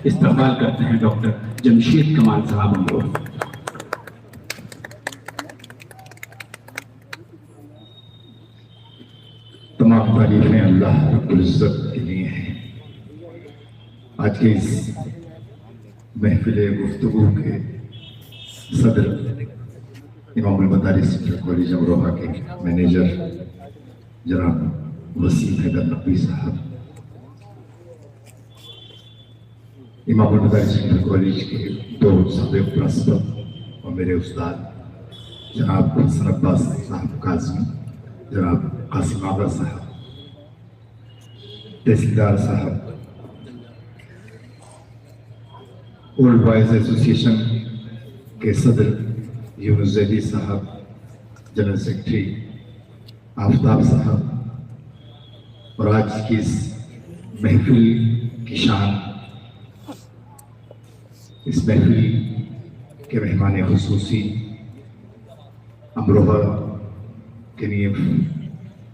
استقبال کرتے ہیں ڈاکٹر جمشید کمال صاحب امروہہ۔ تمام تعریفیں اللہ رب العزت کے لیے ہیں۔ آج کے اس محفل گفتگو کے صدر امام المدارس کالج امروہہ کے مینیجر جناب وسیم حیدر نقوی صاحب، امام المدارس کالج کے دو سابق پرنسپل اور میرے استاد جناب حسن عباس صاحب قاسمی، جناب قاسم آغا صاحب، تحصیلدار صاحب، اولڈ بوائز ایسوسی ایشن کے صدر یونس زیدی صاحب، جنرل سیکرٹری آفتاب صاحب، اور آج کی اس محفل کی شان، اس محفل کے مہمان خصوصی امروہہ کے لیے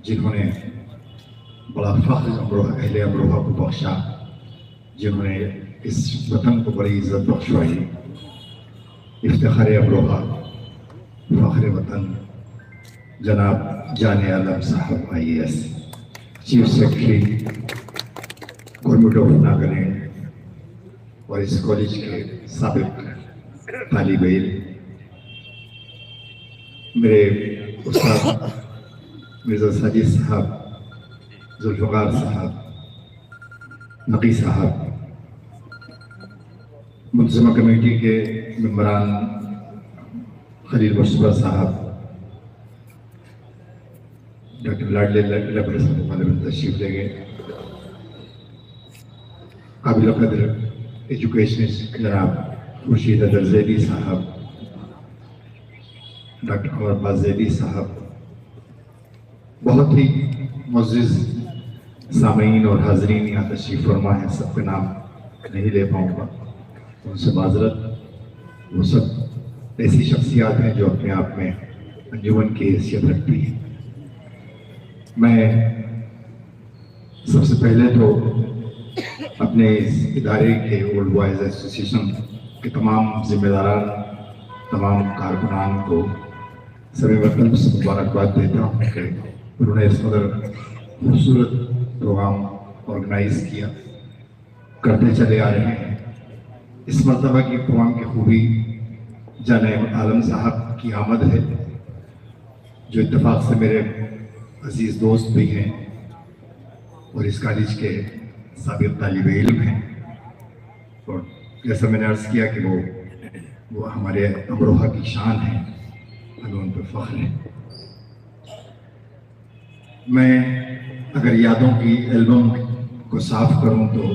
جنہوں نے بڑا فخر اہل امروہہ کو بخشا، جنہوں نے اس وطن کو بڑی عزت بخشوائی، افتخار امروہہ، فخر وطن جناب جان عالم صاحب IAS، chief secretary government of Nagaland اور اس کالج کے سابق طالب علم، میرے استاد مرزا ساجد صاحب، ذوالفقار صاحب، نقی صاحب، منتظمہ کمیٹی کے ممبران خلیل مصطفیٰ صاحب، ڈاکٹر لاڈلے لبر صاحب غالباً تشریف لے گئے، قابل قدر ایجوکیشنسٹ جناب خورشید حیدر زیدی صاحب، ڈاکٹر عمر عباس زیدی صاحب، بہت ہی معزز سامعین اور حاضرین یہاں تشریف فرما ہیں، سب کے نام نہیں لے پاؤں گا، ان سے معذرت۔ وہ سب ایسی شخصیات ہیں جو اپنے آپ میں انجمن کی حیثیت رکھتی ہیں۔ میں سب سے پہلے تو اپنے اس ادارے کے اولڈ بوائز ایسوسی ایشن کے تمام ذمہ داران، تمام کارکنان کو سر وطن سے مبارکباد دیتا ہوں کہ انہوں نے اس قدر خوبصورت پروگرام آرگنائز کیا، کرتے چلے آ رہے ہیں۔ اس مرتبہ کی پروگرام کی خوبی جان عالم صاحب کی آمد ہے، جو اتفاق سے میرے عزیز دوست بھی ہیں اور اس کالج کے سابق طالب علم ہیں، اور جیسا میں نے عرض کیا کہ وہ ہمارے امروہہ کی شان ہے، ہمیں ان پر فخر ہے۔ میں اگر یادوں کی البم کو صاف کروں تو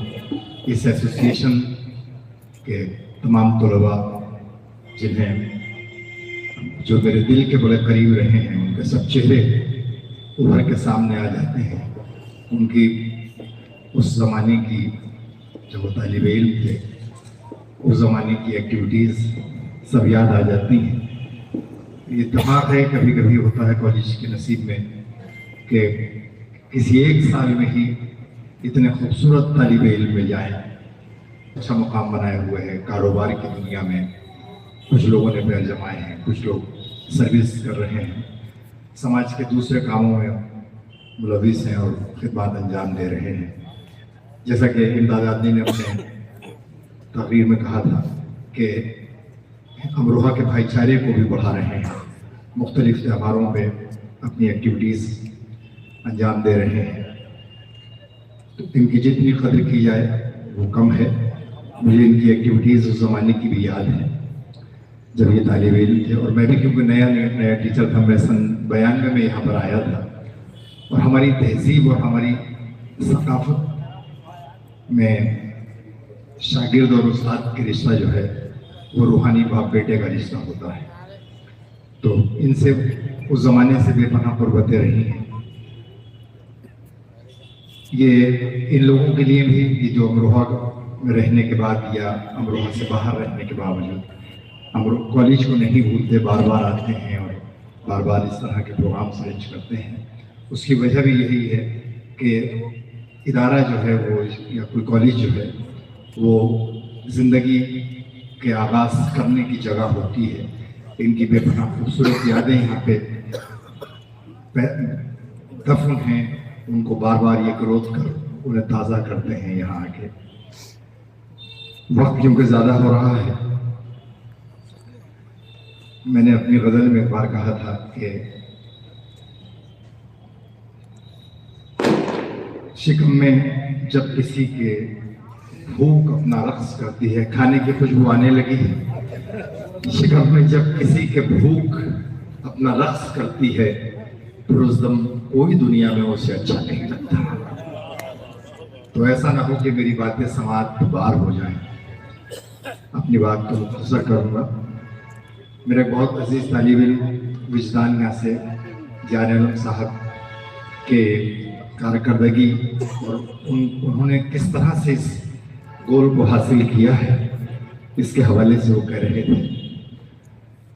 اس ایسوسی ایشن کے تمام طلباء جو میرے دل کے بڑے قریب رہے ہیں، ان کے سب چہرے ابھر کے سامنے آ جاتے ہیں۔ ان کی اس زمانے کی جو وہ طالب علم تھے، اس زمانے کی ایکٹیویٹیز سب یاد آ جاتی ہیں۔ یہ اتفاق ہے، کبھی کبھی ہوتا ہے کالج کے نصیب میں کہ کسی ایک سال میں ہی اتنے خوبصورت طالب علم مل جائیں، اچھا مقام بنائے ہوئے ہیں کاروبار کی دنیا میں، کچھ لوگوں نے پیر جمائے ہیں، کچھ لوگ سروس کر رہے ہیں، سماج کے دوسرے کاموں میں ملوث ہیں اور خدمات انجام دے رہے ہیں۔ جیسا کہ امداد آدمی نے اپنے تقریر میں کہا تھا کہ امروہہ کے بھائی چارے کو بھی بڑھا رہے ہیں، مختلف تہواروں پہ اپنی ایکٹیویٹیز انجام دے رہے ہیں، تو ان کی جتنی قدر کی جائے وہ کم ہے۔ مجھے ان کی ایکٹیویٹیز اس زمانے کی بھی یاد ہے جب یہ طالب علم تھے، اور میں بھی کیونکہ نیا ٹیچر تھا، میں سن 92 میں یہاں پر آیا تھا، اور ہماری تہذیب اور ہماری ثقافت میں شاگرد اور استاد کے رشتہ جو ہے وہ روحانی باپ بیٹے کا رشتہ ہوتا ہے، تو ان سے اس زمانے سے بے پناہ قربتیں رہی ہیں۔ یہ ان لوگوں کے لیے بھی یہ جو امروہہ میں رہنے کے بعد یا امروہہ سے باہر رہنے کے باوجود کالج کو نہیں بھولتے، بار بار آتے ہیں اور بار بار اس طرح کے پروگرامس ارینج کرتے ہیں، اس کی وجہ بھی یہی ہے کہ ادارہ جو ہے وہ یا کوئی کالج جو ہے وہ زندگی کے آغاز کرنے کی جگہ ہوتی ہے. ان کی بے پناہ خوبصورت یادیں یہاں پہ دفن ہیں. ان کو بار بار یہ گروتھ کر انہیں تازہ کرتے ہیں یہاں آ کے. وقت کیونکہ زیادہ ہو رہا ہے، میں نے اپنی غزل میں ایک بار کہا تھا کہ شکم میں جب کسی کے بھوک اپنا رقص کرتی ہے، کھانے کی خوشبو آنے لگی ہے. شکم میں جب کسی کے بھوک اپنا رقص کرتی ہے تو اس دم کوئی دنیا میں اسے اچھا نہیں لگتا. تو ایسا نہ ہو کہ میری باتیں سماعت بار ہو جائیں. اپنی بات کو مختصر کروں گا. میرے بہت عزیز طالب علم وجدان یہاں سے جان عالم صاحب کے کارکردگی اور انہوں نے کس طرح سے اس گول کو حاصل کیا ہے، اس کے حوالے سے وہ کہہ رہے تھے.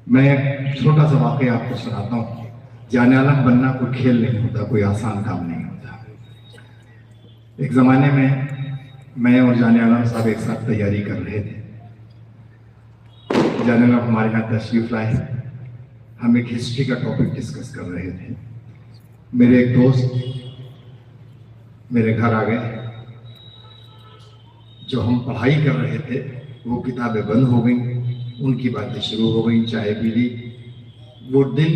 میں چھوٹا سا واقعہ آپ کو سناتا ہوں. جان عالم بننا کوئی کھیل نہیں ہوتا، کوئی آسان کام نہیں ہوتا. ایک زمانے میں اور جان عالم صاحب ایک ساتھ تیاری کر رہے تھے. جان عالم ہمارے یہاں تشریف لائے. ہم ایک ہسٹری کا ٹاپک ڈسکس کر رہے تھے. میرے ایک دوست میرے گھر آ گئے. جو ہم پڑھائی کر رہے تھے وہ کتابیں بند ہو گئیں، ان کی باتیں شروع ہو گئیں. چائے پی لی. وہ دن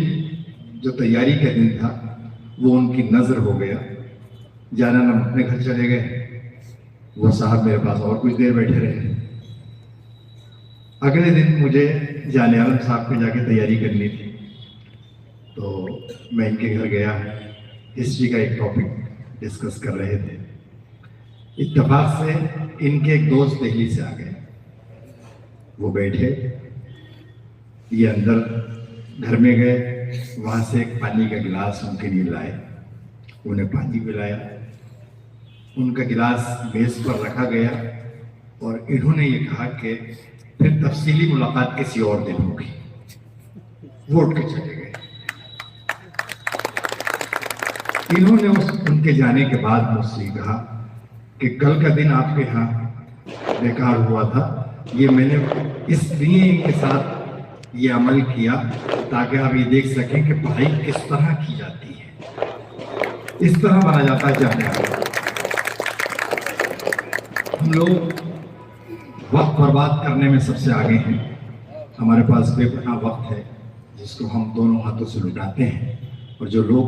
جو تیاری کا دن تھا وہ ان کی نظر ہو گیا. جان عالم اپنے گھر چلے گئے. وہ صاحب میرے پاس اور کچھ دیر بیٹھے رہے. اگلے دن مجھے جان عالم صاحب کو جا کے تیاری کرنی تھی. تو میں ان کے گھر گیا. ہسٹری کا ایک ٹاپک ڈسکس کر رہے تھے. اتفاق سے ان کے ایک دوست دہلی سے آ گئے. وہ بیٹھے. یہ اندر گھر میں گئے. وہاں سے ایک پانی کا گلاس ان کے لیے لائے. انہیں پانی پلایا. ان کا گلاس میز پر رکھا گیا اور انہوں نے یہ کہا کہ پھر تفصیلی ملاقات کسی اور دن ہوگی. وہ اٹھ کے چلے گئے. انہوں نے ان کے جانے کے بعد مجھ سے کہا کہ کل کا دن آپ کے یہاں بیکار ہوا تھا. یہ میں نے اس لیے ان کے ساتھ یہ عمل کیا تاکہ آپ یہ دیکھ سکیں کہ پڑھائی کس طرح کی جاتی ہے. اس طرح بنا جاتا ہے جانے والا. ہم لوگ وقت برباد کرنے میں سب سے آگے ہیں. ہمارے پاس بے پناہ وقت ہے جس کو ہم دونوں ہاتھوں سے لٹاتے ہیں. اور جو لوگ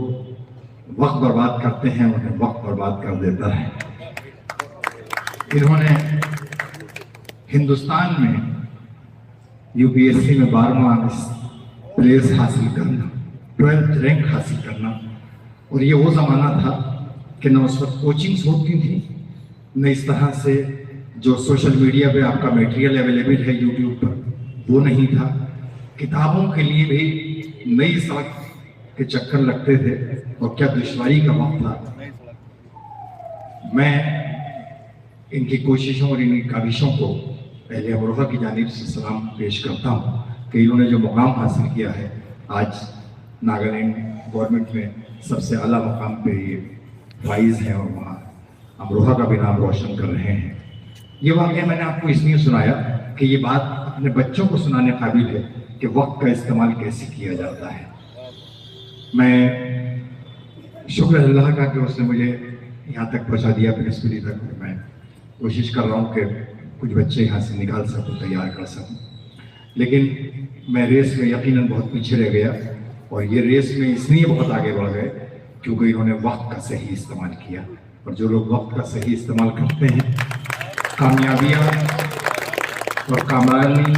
وقت برباد کرتے ہیں انہیں وقت برباد کر دیتا ہے. انہوں نے ہندوستان میں UPSC میں 12واں پلیس حاصل کرنا، 12th رینک حاصل کرنا. اور یہ وہ زمانہ تھا کہ نہ اس وقت کوچنگز ہوتی تھیں، نہ اس طرح سے جو سوشل میڈیا پہ آپ کا میٹیریل اویلیبل ہے یوٹیوب پر وہ نہیں تھا. کتابوں کے لیے بھی نئی سڑک کے چکر لگتے تھے اور کیا دشواری کا وقت تھا. میں ان کی کوششوں اور ان کی کاوشوں کو پہلے امروہہ کی جانب سے سلام پیش کرتا ہوں کہ انہوں نے جو مقام حاصل کیا ہے. آج ناگالینڈ گورنمنٹ میں سب سے اعلیٰ مقام پہ یہ فائز ہیں اور وہاں امروہہ کا بھی نام روشن کر رہے ہیں. یہ واقعہ میں نے آپ کو اس لیے سنایا کہ یہ بات اپنے بچوں کو سنانے قابل ہے کہ وقت کا استعمال کیسے کیا جاتا ہے. میں شکر اللہ کا کہ اس نے مجھے یہاں تک پہنچا دیا پرنسپلی تک. میں کوشش کر رہا ہوں کہ کچھ بچے یہاں سے نکال سکوں، تیار کر سکوں. لیکن میں ریس میں یقیناً بہت پیچھے رہ گیا. اور یہ ریس میں اس لیے بہت آگے بڑھ گئے کیونکہ انہوں نے وقت کا صحیح استعمال کیا. اور جو لوگ وقت کا صحیح استعمال کرتے ہیں کامیابیاں اور کامرانی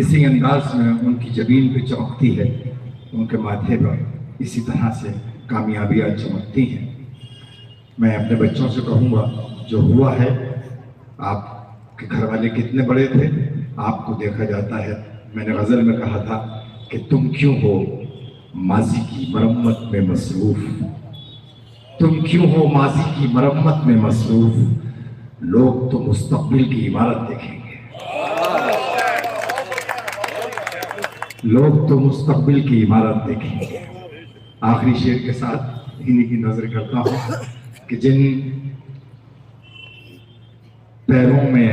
اسی انداز میں ان کی جبین پہ چمکتی ہے. ان کے ماتھے پر اسی طرح سے کامیابیاں چمکتی ہیں. میں اپنے بچوں سے کہوں گا جو ہوا ہے، آپ کے گھر والے کتنے بڑے تھے آپ کو دیکھا جاتا ہے. میں نے غزل میں کہا تھا کہ تم کیوں ہو ماضی کی مرمت میں مصروف، تم کیوں ہو ماضی کی مرمت میں مصروف، لوگ تو مستقبل کی عمارت دیکھیں گے، لوگ تو مستقبل کی عمارت دیکھیں گے. آخری شعر کے ساتھ انہی کی نظر کرتا ہوں کہ جن پیروں میں